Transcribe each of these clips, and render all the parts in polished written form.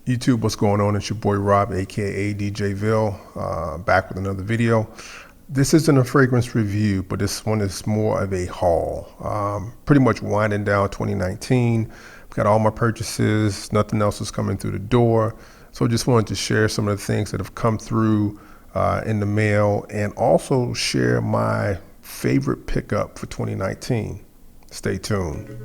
YouTube, what's going on? It's your boy Rob, aka DJ Ville, back with another video. This isn't a fragrance review, but this one is more of a haul. Pretty much winding down 2019. Got all my purchases, nothing else is coming through the door. So just wanted to share some of the things that have come through in the mail, and also share my favorite pickup for 2019. Stay tuned.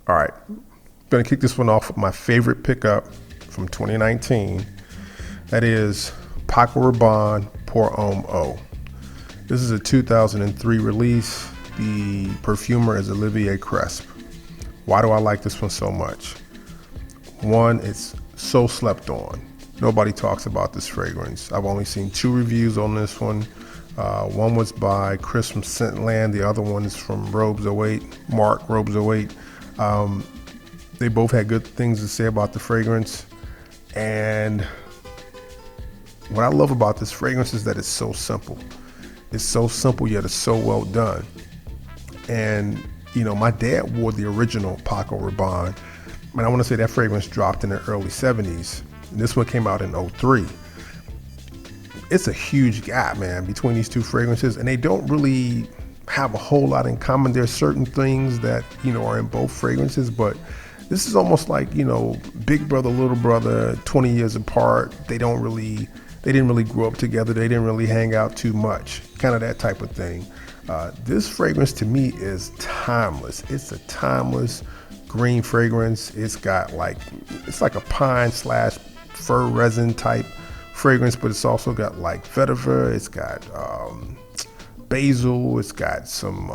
All right, I'm gonna kick this one off with my favorite pickup from 2019. That is Paco Rabanne Pour Homme. This is a 2003 release. The perfumer is Olivier Cresp. Why do I like this one so much? One, it's so slept on. Nobody talks about this fragrance. I've only seen 2 reviews on this one. One was by Chris from Scentland. The other one is from Robes 08, Mark Robes 08. They both had good things to say about the fragrance. And what I love about this fragrance is that it's so simple. It's so simple, yet it's so well done. And, you know, my dad wore the original Paco Rabanne. And I want to say that fragrance dropped in the early 70s. And this one came out in 03. It's a huge gap, man, between these two fragrances. And they don't really have a whole lot in common. There's certain things that, you know, are in both fragrances, but this is almost like, you know, big brother, little brother, 20 years apart. They didn't really grow up together. They didn't really hang out too much, kind of that type of thing. This fragrance to me is timeless. It's a timeless green fragrance. It's like a pine / fir resin type fragrance, but it's also got like vetiver. It's got basil. It's got some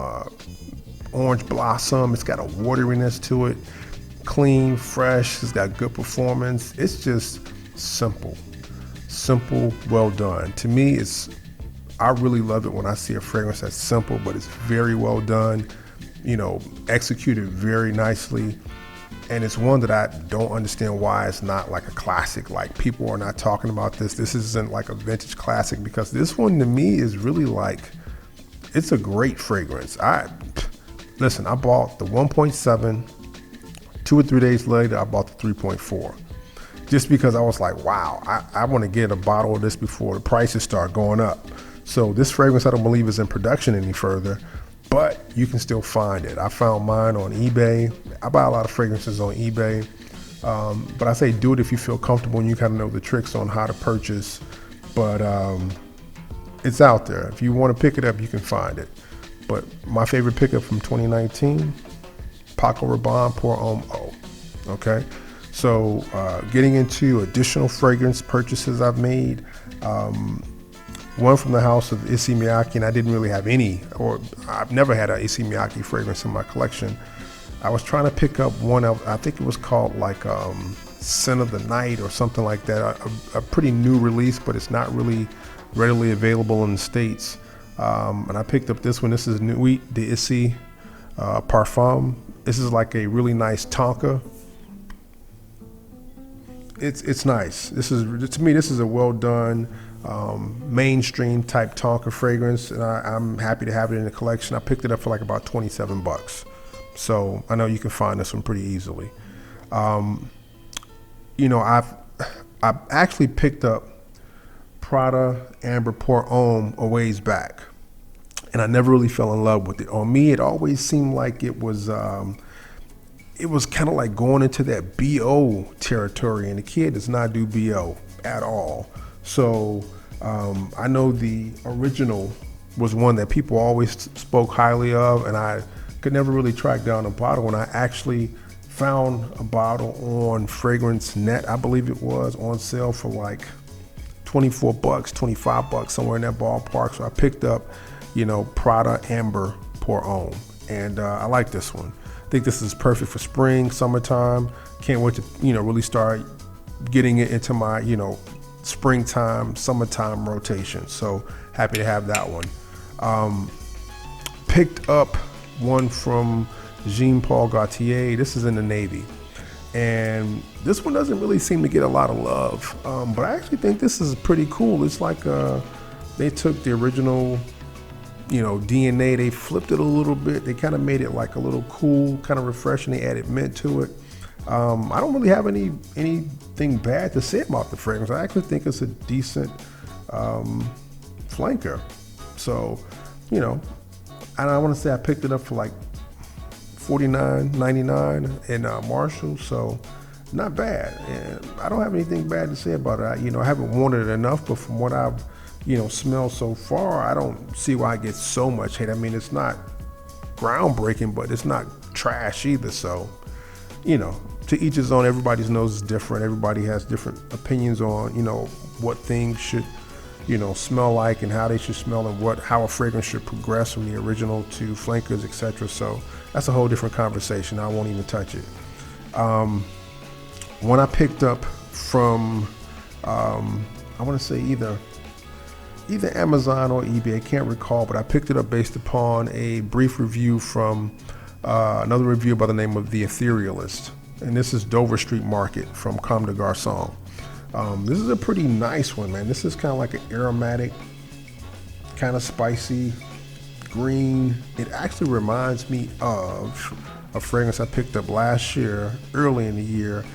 orange blossom. It's got a wateriness to it. Clean, fresh. It's got good performance. It's just simple, well done. To me, I really love it when I see a fragrance that's simple, but it's very well done, you know, executed very nicely. And it's one that I don't understand why it's not like a classic. Like, people are not talking about this. This isn't like a vintage classic, because this one to me is really like, it's a great fragrance. Listen, I bought the 1.7, 2 or 3 days later, I bought the 3.4. Just because I was like, wow, I want to get a bottle of this before the prices start going up. So this fragrance, I don't believe is in production any further, but you can still find it. I found mine on eBay. I buy a lot of fragrances on eBay, but I say do it if you feel comfortable and you kind of know the tricks on how to purchase. But it's out there. If you want to pick it up, you can find it. But my favorite pickup from 2019, Paco Rabanne Pour Homme. Okay. So getting into additional fragrance purchases I've made, one from the house of Issey Miyake, and I didn't really have any, or I've never had an Issey Miyake fragrance in my collection. I was trying to pick up one of, I think it was called like Scent of the Night or something like that, a pretty new release, but it's not really readily available in the States. And I picked up this one. This is Nuit, Dissey, Parfum. This is like a really nice tonka. It's nice. To me, this is a well done, mainstream type tonka fragrance, and I'm happy to have it in the collection. I picked it up for like about 27 bucks. So I know you can find this one pretty easily. You know, I've actually picked up Prada Amber Pour Homme a ways back, and I never really fell in love with it. On me, it always seemed like it was kind of like going into that BO territory, and the kid does not do BO at all. So I know the original was one that people always spoke highly of, and I could never really track down a bottle. And I actually found a bottle on Fragrance Net, I believe it was, on sale for like 24 bucks, 25 bucks, somewhere in that ballpark. So I picked up, you know, Prada Amber Pour Homme, and I like this one. I think this is perfect for spring, summertime. Can't wait to, you know, really start getting it into my, you know, springtime, summertime rotation. So happy to have that one. Picked up one from Jean Paul Gaultier. This is in the navy. And this one doesn't really seem to get a lot of love, but I actually think this is pretty cool. It's like a they took the original, DNA, they flipped it a little bit. They kind of made it like a little cool, kind of refreshing. They added mint to it. I don't really have anything bad to say about the fragrance. I actually think it's a decent flanker. So, and I want to say I picked it up for like $49.99 in Marshall. So not bad. And I don't have anything bad to say about it. I haven't worn it enough, but from what I've, smelled so far, I don't see why I get so much hate. I mean, it's not groundbreaking, but it's not trash either. So, to each his own. Everybody's nose is different. Everybody has different opinions on, what things should, smell like and how they should smell and how a fragrance should progress from the original to flankers, etc. So that's a whole different conversation. I won't even touch it. One I picked up from, I want to say either Amazon or eBay, I can't recall, but I picked it up based upon a brief review from another review by the name of The Etherealist. And this is Dover Street Market from Comme des Garcons. This is a pretty nice one, man. This is kind of like an aromatic, kind of spicy green. It actually reminds me of a fragrance I picked up last year, early in the year,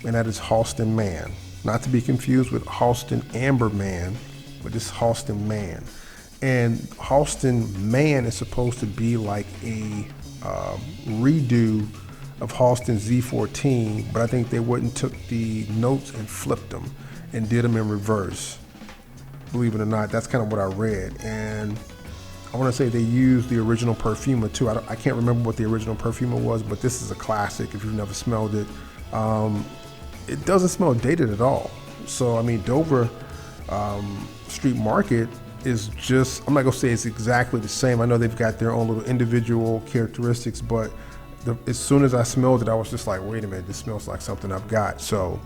and that is Halston Man. Not to be confused with Halston Amber Man, but this is Halston Man. And Halston Man is supposed to be like a redo of Halston Z14, but I think they went and took the notes and flipped them and did them in reverse. Believe it or not, that's kind of what I read. And I want to say they used the original perfumer too. I can't remember what the original perfumer was, but this is a classic if you've never smelled it. It doesn't smell dated at all. So, I mean, Dover Street Market is just, I'm not gonna say it's exactly the same. I know they've got their own little individual characteristics, but as soon as I smelled it, I was just like, wait a minute, this smells like something I've got. So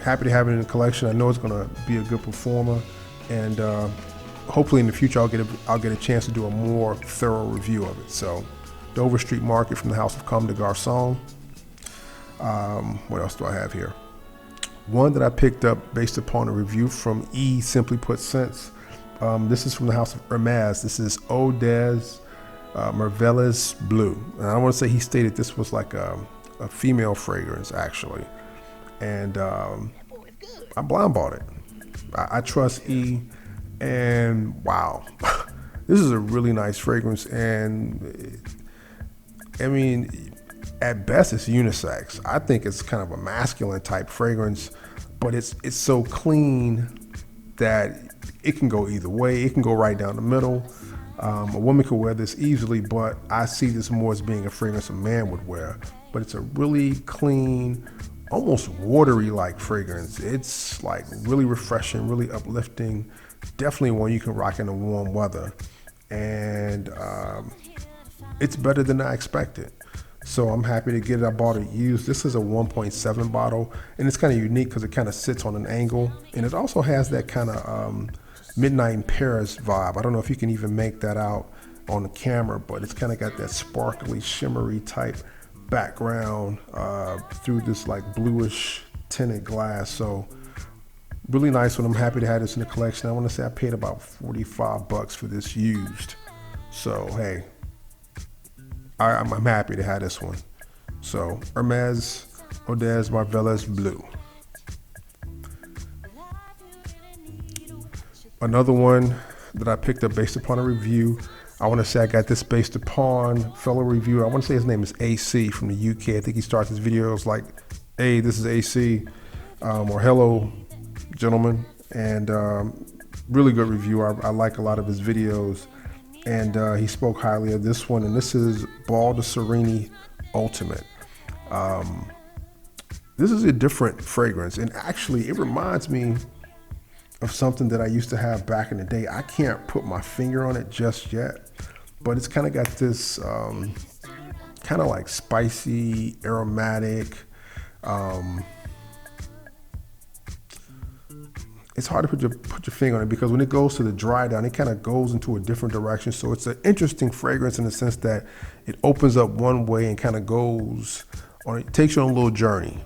happy to have it in the collection. I know it's gonna be a good performer, and hopefully in the future I'll get a chance to do a more thorough review of it. So Dover Street Market from the house of Comme des Garcons. What else do I have here? One that I picked up based upon a review from Simply Put Scents. This is from the house of Hermes. This is Eau des Merveilles Bleue. And I want to say he stated this was like a female fragrance actually. And I blind bought it. I trust E, and wow, this is a really nice fragrance. And I mean, at best it's unisex. I think it's kind of a masculine type fragrance, but it's so clean that it can go either way. It can go right down the middle. A woman could wear this easily, but I see this more as being a fragrance a man would wear. But it's a really clean, almost watery like fragrance. It's like really refreshing, really uplifting. Definitely one you can rock in the warm weather. And it's better than I expected. So I'm happy to get it. I bought it used. This is a 1.7 bottle, and it's kind of unique because it kind of sits on an angle, and it also has that kind of Midnight in Paris vibe. I don't know if you can even make that out on the camera, but it's kind of got that sparkly, shimmery type background through this like bluish tinted glass. So really nice one. I'm happy to have this in the collection. I want to say I paid about $45 for this used. So hey, I'm happy to have this one. So Hermes Eau des Merveilles Bleue. Another one that I picked up based upon a review. I want to say I got this based upon fellow reviewer. I want to say his name is Issey from the UK. I think he starts his videos like, hey, this is Issey, or hello, gentlemen. And really good review. I like a lot of his videos. And he spoke highly of this one, and this is Baldessarini Ultimate. This is a different fragrance, and actually it reminds me of something that I used to have back in the day. I can't put my finger on it just yet, but it's kind of got this kind of like spicy, aromatic, it's hard to put your finger on it because when it goes to the dry down, it kind of goes into a different direction. So it's an interesting fragrance in the sense that it opens up one way and kind of goes on, it takes you on a little journey.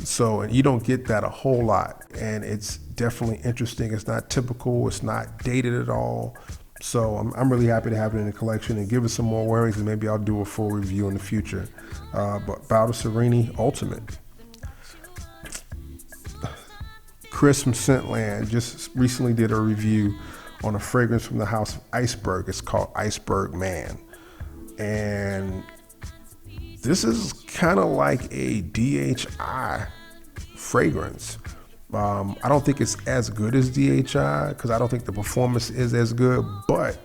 So, and you don't get that a whole lot, and it's definitely interesting. It's not typical. It's not dated at all. So I'm really happy to have it in the collection and give it some more wearings, and maybe I'll do a full review in the future. But Baldessarini Ultimate. Chris from Scentland just recently did a review on a fragrance from the house of Iceberg. It's called Iceberg Man. And this is kind of like a DHI fragrance. I don't think it's as good as DHI because I don't think the performance is as good, but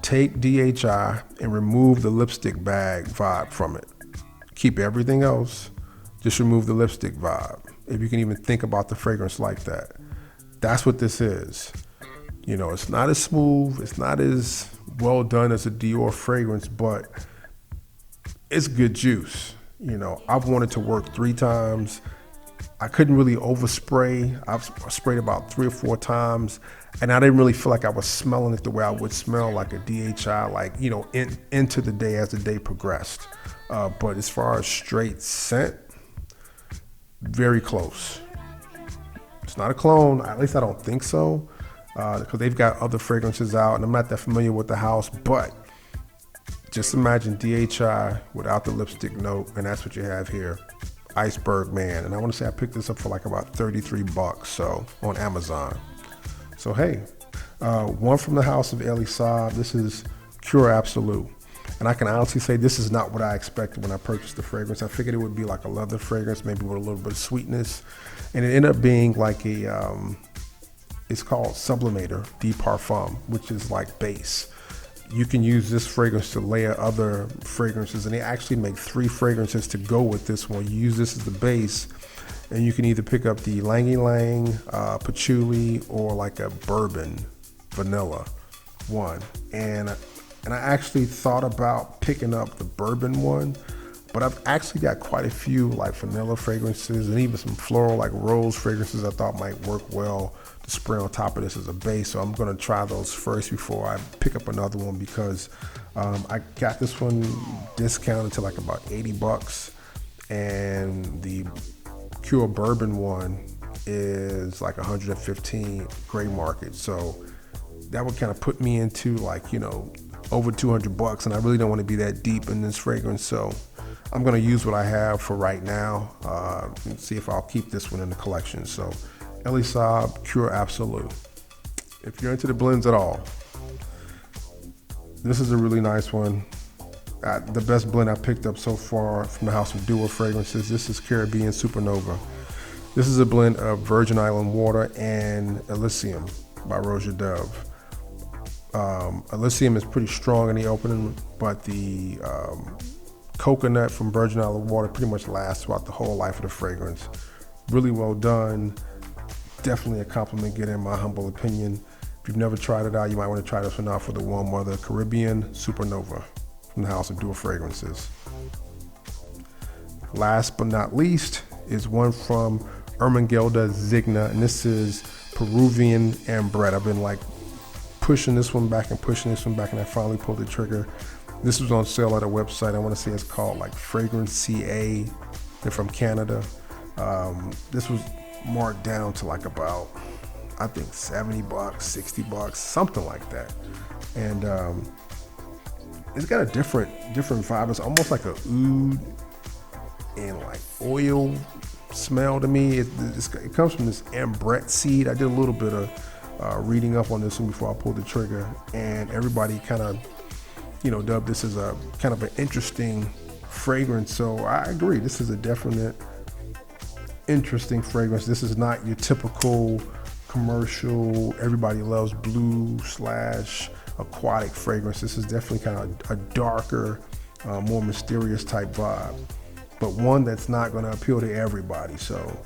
take DHI and remove the lipstick bag vibe from it. Keep everything else, just remove the lipstick vibe. If you can even think about the fragrance like that. That's what this is. You know, it's not as smooth, it's not as well done as a Dior fragrance, but it's good juice. You know, I've wanted to work 3 times. I couldn't really overspray. I've sprayed about 3 or 4 times, and I didn't really feel like I was smelling it the way I would smell like a DHI, like, you know, into the day as the day progressed. But as far as straight scent, very close. It's not a clone, at least I don't think so, because they've got other fragrances out, and I'm not that familiar with the house, but just imagine DHI without the lipstick note, and that's what you have here. Iceberg Man, and I want to say I picked this up for like about $33, so on Amazon. So hey, one from the house of Issey. This is Pure Absolute, and I can honestly say this is not what I expected when I purchased the fragrance. I figured it would be like a leather fragrance, maybe with a little bit of sweetness, and it ended up being like a it's called Sublimator de Parfum, which is like base. You can use this fragrance to layer other fragrances, and they actually make 3 fragrances to go with this one. You use this as the base, and you can either pick up the Ylang Ylang, patchouli, or like a bourbon vanilla one. And I actually thought about picking up the bourbon one, but I've actually got quite a few like vanilla fragrances and even some floral like rose fragrances I thought might work well to spray on top of this as a base. So I'm gonna try those first before I pick up another one, because I got this one discounted to like about $80, and the Pure Bourbon one is like 115 gray market. So that would kind of put me into like, you know, over $200, and I really don't want to be that deep in this fragrance. So I'm gonna use what I have for right now and see if I'll keep this one in the collection. So Issey Pure Absolute. If you're into the blends at all, this is a really nice one. The best blend I picked up so far from the house of Duo fragrances. This is Caribbean Supernova. This is a blend of Virgin Island water and Elysium by Roja Dove. Elysium is pretty strong in the opening, but the coconut from Virgin Island water pretty much lasts throughout the whole life of the fragrance. Really well done. Definitely a compliment getting, in my humble opinion. If you've never tried it out, you might want to try this one out for the warm weather. Caribbean Supernova from the house of Duo fragrances. Last but not least is one from Ermenegildo Zegna, and this is Peruvian Ambrette. I've been like pushing this one back and pushing this one back, and I finally pulled the trigger. This was on sale at a website. I want to say it's called like Fragrance CA. They're from Canada. This was marked down to like about, I think $70, $60, something like that. And it's got a different vibe. It's almost like a oud and like oil smell to me. It comes from this Ambrette seed. I did a little bit of reading up on this one before I pulled the trigger, and everybody kind of, you know, dubbed this as a kind of an interesting fragrance. So I agree. This is a definite interesting fragrance. This is not your typical commercial, everybody loves blue / aquatic fragrance. This is definitely kind of a darker, more mysterious type vibe, but one that's not going to appeal to everybody. So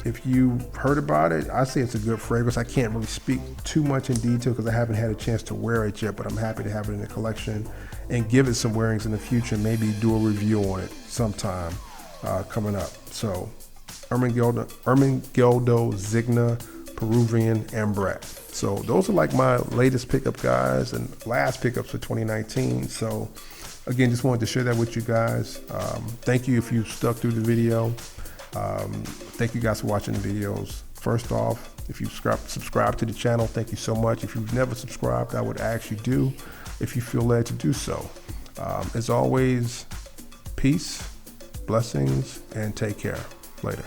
if you heard about it, I say it's a good fragrance. I can't really speak too much in detail because I haven't had a chance to wear it yet, but I'm happy to have it in the collection and give it some wearings in the future. Maybe do a review on it sometime coming up. So Ermenegildo Zegna Peruvian Ambrette. So those are like my latest pickup, guys, and last pickups for 2019. So again, just wanted to share that with you guys. Thank you if you stuck through the video. Thank you guys for watching the videos. First off, if you subscribe to the channel, thank you so much. If you've never subscribed, I would ask you do, if you feel led to do so. As always, peace, blessings, and take care. Later.